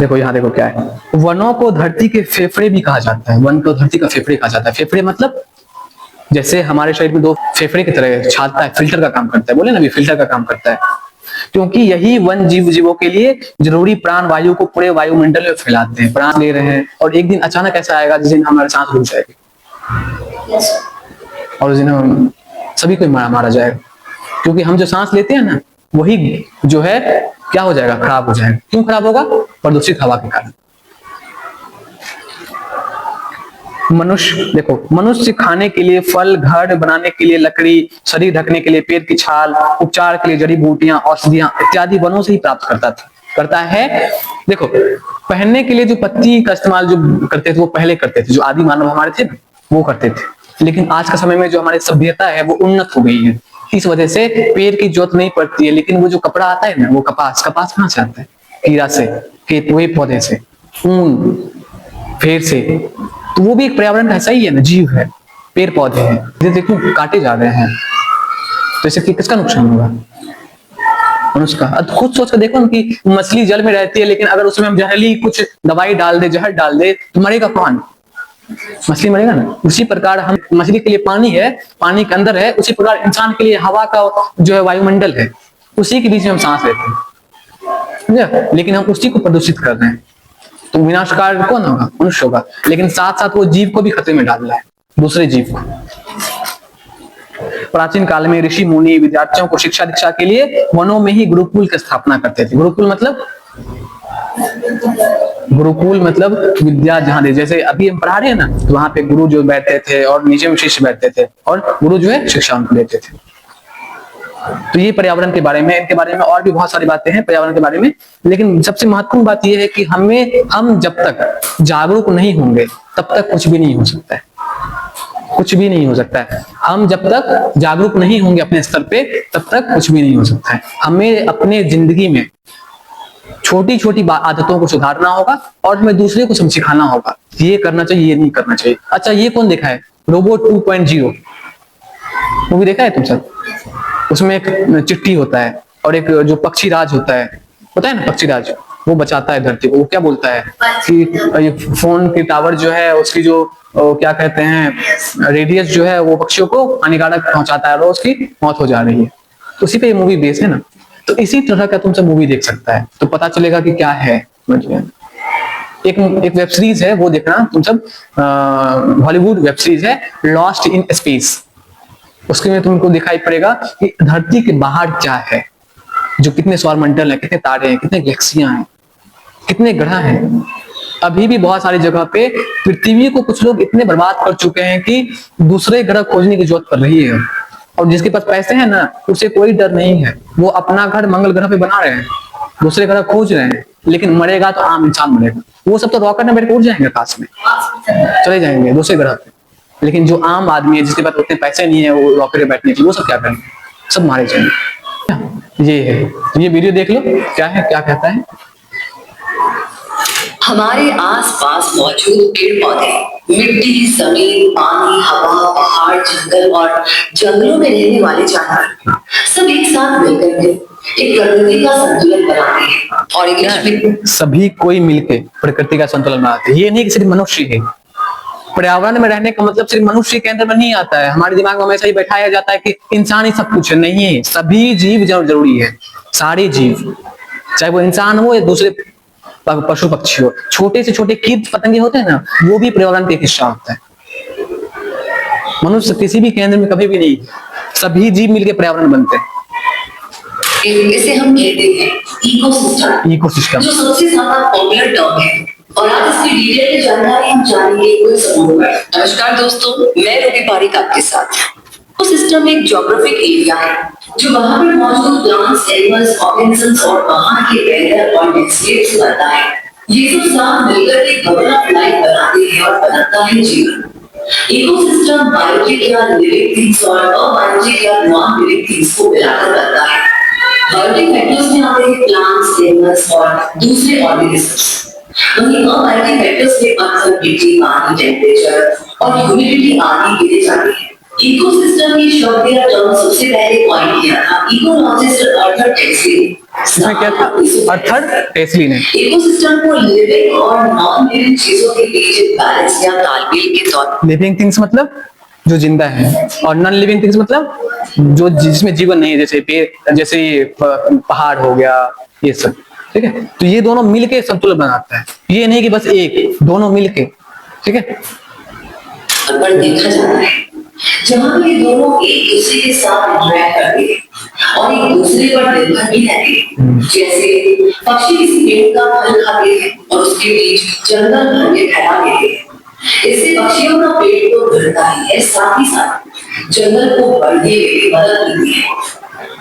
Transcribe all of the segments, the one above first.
देखो यहाँ देखो क्या है, वनों को धरती के फेफड़े भी कहा जाता है। वन को धरती का फेफड़े कहा जाता है। फेफड़े मतलब जैसे हमारे शरीर में दो फेफड़े की तरह छाता है, फिल्टर का काम करता है, बोले ना अभी फिल्टर का काम करता है, क्योंकि यही वन जीवों के लिए जरूरी प्राण वायु को पूरे वायुमंडल में फैलाते हैं। प्राण ले रहे हैं और एक दिन अचानक ऐसा आएगा जिस दिन हमारा सांस रुक जाएगी और उस दिन हम सभी को मारा जाएगा, क्योंकि हम जो सांस लेते हैं ना वही जो है क्या हो जाएगा, खराब हो जाएगा। क्यों खराब होगा? प्रदूषित हवा के कारण। मनुष्य देखो, मनुष्य खाने के लिए फल, घर बनाने के लिए लकड़ी, शरीर ढकने के लिए पेड़ की छाल, उपचार के लिए जड़ी बूटियां, औषधियां इत्यादि वनों से ही प्राप्त करता है। देखो, पहनने के लिए जो पत्ती का इस्तेमाल जो करते थे वो पहले करते थे, जो आदि मानव हमारे थे वो करते थे। लेकिन आज का समय में जो हमारी सभ्यता है वो उन्नत हो गई है, इस वजह से पेड़ की जरूरत नहीं पड़ती है। लेकिन वो जो कपड़ा आता है ना, वो कपास कहाँ से आता है? कीड़ा से, केतुए पौधे से, ऊन फेर से, तो वो भी एक पर्यावरण का हिस्सा ही है ना, जीव है, पेड़ पौधे हैं। ये देखो काटे जा रहे हैं, तो इससे किसका नुकसान होगा? मनुष्य का। खुद सोच कर देखो कि मछली जल में रहती है, लेकिन अगर उसमें हम जहरीली कुछ दवाई डाल दे, जहर डाल दे, तो मरेगा कौन? मछली मरेगा ना। उसी प्रकार हम, मछली के लिए पानी है, पानी के अंदर है, उसी प्रकार इंसान के लिए हवा का जो है वायुमंडल है, उसी के बीच में हम सांस लेते हैं, लेकिन हम उसी को प्रदूषित कर रहे हैं। तो विनाशकार कौन होगा? मनुष्य होगा। लेकिन साथ साथ वो जीव को भी खतरे में डाल रहा है, दूसरे जीव को। प्राचीन काल में ऋषि मुनि विद्यार्थियों को शिक्षा दीक्षा के लिए वनों में ही गुरुकुल की स्थापना करते थे। गुरुकुल मतलब विद्या जहां दे, जैसे अभी हम पढ़ा रहे हैं ना, तो वहां पे गुरु जो बैठते थे और नीचे में शिष्य बैठते थे और गुरु जो है शिक्षा उनको देते थे। तो ये पर्यावरण के बारे में, इनके बारे में और भी बहुत सारी बातें हैं पर्यावरण के बारे में। लेकिन सबसे महत्वपूर्ण बात यह है कि हम जब तक जागरूक नहीं होंगे तब तक कुछ भी नहीं हो सकता है, कुछ भी नहीं हो सकता है। हम जब तक जागरूक नहीं होंगे अपने स्तर पे, तब तक कुछ भी नहीं हो सकता है। हमें अपने जिंदगी में छोटी छोटी आदतों को सुधारना होगा और हमें दूसरे को सिखाना होगा, ये करना चाहिए, ये नहीं करना चाहिए। अच्छा, ये कौन देखा है? रोबोट 2.0 मूवी देखा है तुम सब? उसमें एक चिट्ठी होता है और एक जो पक्षी राज होता है ना, पक्षी राज, वो बचाता है धरती को। वो क्या बोलता है कि फोन की टावर जो है उसकी जो क्या कहते हैं रेडियस जो है वो पक्षियों को हानिकारक पहुंचाता है और उसकी मौत हो जा रही है। तो उसी पे ये मूवी बेस है ना। तो इसी तरह का तुम सब मूवी देख सकता है, तो पता चलेगा कि क्या है। एक वेब सीरीज है, वो देखना तुम सब, हॉलीवुड वेब सीरीज है लॉस्ट इन स्पेस। उसके में तुमको दिखाई पड़ेगा कि धरती के बाहर क्या है, जो कितने सौरमंडल है, कितने तारे हैं, कितने गैलेक्सियां हैं, कितने ग्रह हैं। अभी भी बहुत सारी जगह पे पृथ्वी को कुछ लोग इतने बर्बाद कर चुके हैं कि दूसरे ग्रह खोजने की जरूरत पड़ रही है। और जिसके पास पैसे हैं ना, उसे कोई डर नहीं है, वो अपना घर मंगल ग्रह पे बना रहे हैं, दूसरे ग्रह खोज रहे हैं। लेकिन मरेगा तो आम इंसान मरेगा। वो सब तो रॉकेट में बैठ के उड़ जाएंगे, आकाश में चले जाएंगे दूसरे ग्रह पे। लेकिन जो आम आदमी है, जिसके पास उतने पैसे नहीं है वो रॉकेट में बैठने के, वो सब क्या करेंगे? सब मारे जाएंगे। ये है, ये वीडियो देख लो क्या है, क्या कहता है। हमारे आसपास मौजूद पेड़ पौधे, मिट्टी, जमीन, पानी, हवा, पहाड़, जंगल और जंगलों में रहने वाले जानवर सब एक साथ मिलकर एक प्रकृति का संतुलन बनाते हैं। और इंग्लिश में सभी कोई मिलकर प्रकृति का संतुलन बनाते हैं। ये नहीं कि सिर्फ मनुष्य है। पर्यावरण में रहने का मतलब सिर्फ मनुष्य के अंदर में नहीं आता है। हमारे दिमाग में हमेशा ही बैठाया जाता है कि इंसान ही सब कुछ है। नहीं है, सभी जीव जरूरी है, सारे जीव, चाहे वो इंसान हो या दूसरे पशु पक्षी हो। छोटे से छोटे कीट पतंगे होते हैं ना, वो भी पर्यावरण का एक हिस्सा होता है। मनुष्य किसी भी केंद्र में कभी भी नहीं, सभी जीव मिलकर पर्यावरण बनते हैं। इसे हम कहते हैं इकोसिस्टम, जो सबसे ज्यादा पॉपुलर टर्म है। और आज इसकी डिटेल में जानकारी हम जानेंगे कुछ समूह में। नमस्कार दोस्तों, मैं रूबी पारिक आपके साथ। इकोसिस्टम एक ज्योग्राफिक एरिया है जो वहां पर मौजूद प्लांट्स, एनिमल्स, ऑर्गेनिजम्स और वहां के वेदर और लैंडस्केप से बनता है। ये सब साथ मिलकर एक बबल ऑफ लाइफ बनाते हैं और बनाता है जीवन। इकोसिस्टम बायोटिक या लिविंग थिंग्स और अबायोटिक या नॉन लिविंग थिंग्स को मिलाकर बनता है। बायोटिक फैक्टर्स में आते हैं प्लांट्स, एनिमल्स और दूसरे ऑर्गेनिजम्स। वहीं अबायोटिक फैक्टर्स में अक्सर मिट्टी, पानी, टेम्परेचर और ह्यूमिडिटी आदि गिने जाते हैं। इकोसिस्टम की शब्द या टर्म सबसे पहले कॉइन किया था इकोलॉजिस्ट आर्थर टैक्सली इसमें क्या था, अर्थर टेस्ली ने। इकोसिस्टम को लिविंग और नॉन लिविंग चीजों के बीच बैलेंस या तालमेल के तौर लिविंग थिंग्स मतलब जो जिंदा है, और नॉन लिविंग थिंग्स मतलब जो जिसमें जीवन नहीं है, जैसे पेड़, जैसे पहाड़ हो गया, ये सब। ठीक है, तो ये दोनों मिलके संतुलन बनाता है, ये नहीं कि बस एक, दोनों मिलके। ठीक है, पर देखा जाता है जहाँ ये दोनों एक दूसरे के साथ इंटरेक्ट करते हैं और एक दूसरे पर निर्भर भी रहते हैं। जैसे पक्षी किसी पेड़ का फल खाते हैं और उसके बीच जंगल भर में फैला देते हैं। इससे पक्षियों का पेट तो बढ़ता ही है, साथ ही साथ जंगल को बढ़ने में भी मदद मिलती है।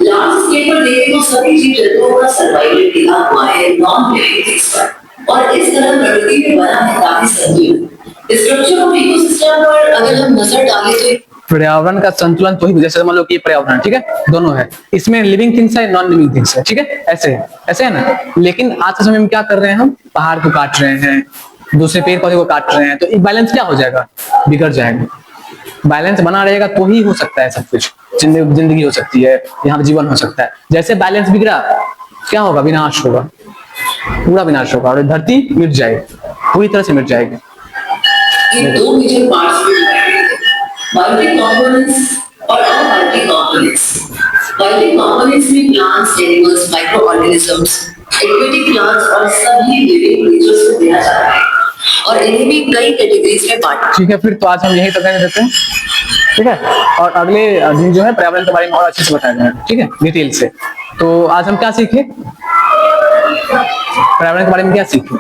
लार्ज स्केल पर देखें तो सभी जीव जंतुओं का सर्वाइवल टिका हुआ है नॉन लिविंग थिंग्स पर, और इस तरह प्रकृति में बना है काफी संतुलन। स्ट्रक्चर ऑफ इकोसिस्टम पर अगर हम नजर डालें तो पर्यावरण का संतुलन तो ही, जैसे मान लो कि ये पर्यावरण, ठीक है, दोनों है, इसमें लिविंग थिंग्स है, नॉन लिविंग थिंग्स है। ठीक है, ऐसे है ना। लेकिन आज के समय में क्या कर रहे हैं, हम पहाड़ को काट रहे हैं, दूसरे पेड़ पौधे को काट रहे हैं, तो एक बैलेंस क्या हो जाएगा, बिगड़ जाएगा। बैलेंस बना रहेगा तो ही हो सकता है सब कुछ, जिंदगी हो सकती है, यहाँ जीवन हो सकता है। जैसे बैलेंस बिगड़ा, क्या होगा, विनाश होगा, पूरा विनाश होगा, और धरती मिट जाएगी, पूरी तरह से मिट जाएगी। ये दो मेजर पार्ट्स में डिवाइडेड है, बायोटिक कंपोनेंट्स और अबायोटिक कंपोनेंट्स। बायोटिक कंपोनेंट्स में plants, animals, micro organisms, aquatic plants और सभी लिविंग क्रिएचर्स को दिया जाता है, और इन्हें भी कई कैटेगरीज में बांटा। ठीक है, फिर तो आज हम यही तक रहने देते हैं। ठीक है, और अगले दिन जो है पर्यावरण के बारे में और अच्छे से बताया जाएगा। ठीक है, डिटेल से। तो आज हम क्या सीखे, पर्यावरण के बारे में क्या सीखे?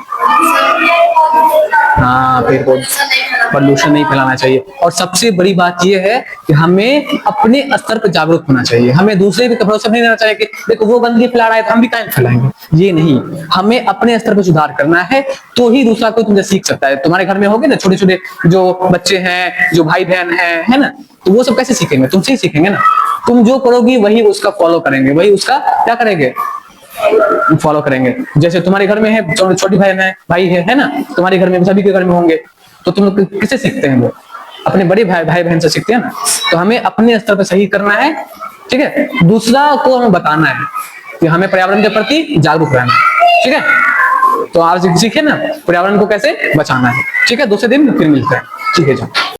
हाँ, पेड़ पौधे, प्रदूषण नहीं फैलाना चाहिए, और सबसे बड़ी बात यह है कि हमें अपने स्तर पर जागरूक होना चाहिए। हमें दूसरे पे भरोसा नहीं रहना चाहिए कि देखो वो गंदगी फैला रहा है तो हम भी काहे फैलाएंगे, ये नहीं। हमें अपने स्तर पर सुधार करना है, तो ही दूसरा कोई तुमसे सीख सकता है। तुम्हारे घर में होंगे ना छोटे छोटे जो बच्चे हैं, जो भाई बहन है ना, तो वो सब कैसे सीखेंगे, तुमसे ही सीखेंगे ना। तुम जो करोगी वही उसका फॉलो करेंगे, वही उसका क्या करेंगे, फॉलो करेंगे। जैसे तुम्हारे घर में है छोटी बहन है, भाई है ना, तुम्हारे घर में सभी के घर में होंगे, तो तुम लोग किससे सीखते हैं, वो अपने बड़े भाई बहन से सीखते हैं ना। तो हमें अपने स्तर पर सही करना है। ठीक है, दूसरा को हमें बताना है कि हमें पर्यावरण के प्रति जागरूक रहना है। ठीक है, तो आप सीखे ना पर्यावरण को कैसे बचाना है। ठीक है, दूसरे दिन फिर मिलते हैं। ठीक है जी।